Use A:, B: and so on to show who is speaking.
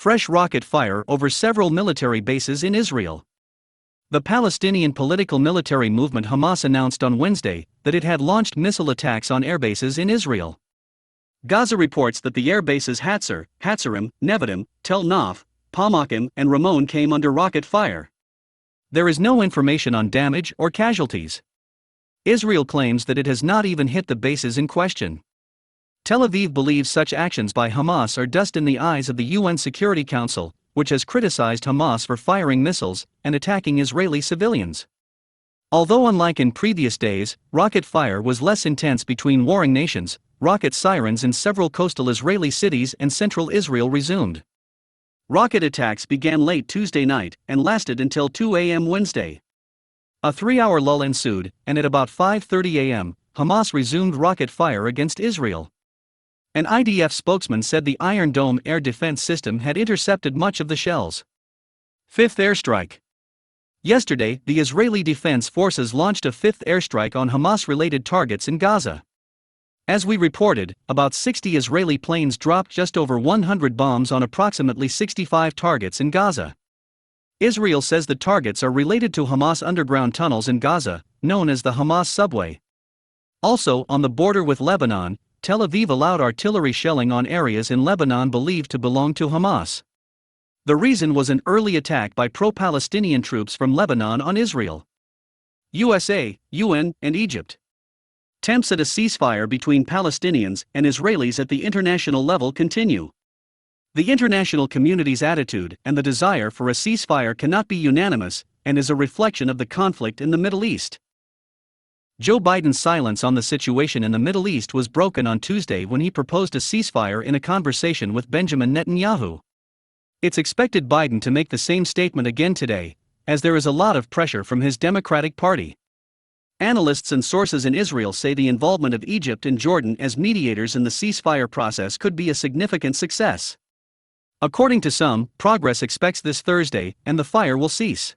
A: fresh rocket fire over several military bases in Israel. The Palestinian political military movement Hamas announced on Wednesday that it had launched missile attacks on airbases in Israel. Gaza reports that the airbases Hatzor, Hatzerim, Nevatim, Tel Nof, Palmachim and Ramon came under rocket fire. There is no information on damage or casualties. Israel claims that it has not even hit the bases in question. Tel Aviv believes such actions by Hamas are dust in the eyes of the UN Security Council, which has criticized Hamas for firing missiles and attacking Israeli civilians. Although unlike in previous days, rocket fire was less intense between warring nations, rocket sirens in several coastal Israeli cities and central Israel resumed. Rocket attacks began late Tuesday night and lasted until 2 a.m. Wednesday. A 3-hour lull ensued, and at about 5:30 a.m., Hamas resumed rocket fire against Israel. An IDF spokesman said the Iron Dome air defense system had intercepted much of the shells. Fifth airstrike. Yesterday, the Israeli Defense Forces launched a fifth airstrike on Hamas-related targets in Gaza. As we reported, about 60 Israeli planes dropped just over 100 bombs on approximately 65 targets in Gaza. Israel says the targets are related to Hamas underground tunnels in Gaza, known as the Hamas subway. Also, on the border with Lebanon, Tel Aviv allowed artillery shelling on areas in Lebanon believed to belong to Hamas. The reason was an early attack by pro-Palestinian troops from Lebanon on Israel. USA, UN, and Egypt. Attempts at a ceasefire between Palestinians and Israelis at the international level continue. The international community's attitude and the desire for a ceasefire cannot be unanimous and is a reflection of the conflict in the Middle East. Joe Biden's silence on the situation in the Middle East was broken on Tuesday when he proposed a ceasefire in a conversation with Benjamin Netanyahu. It's expected Biden to make the same statement again today, as there is a lot of pressure from his Democratic Party. Analysts and sources in Israel say the involvement of Egypt and Jordan as mediators in the ceasefire process could be a significant success. According to some, progress expects this Thursday, and the fire will cease.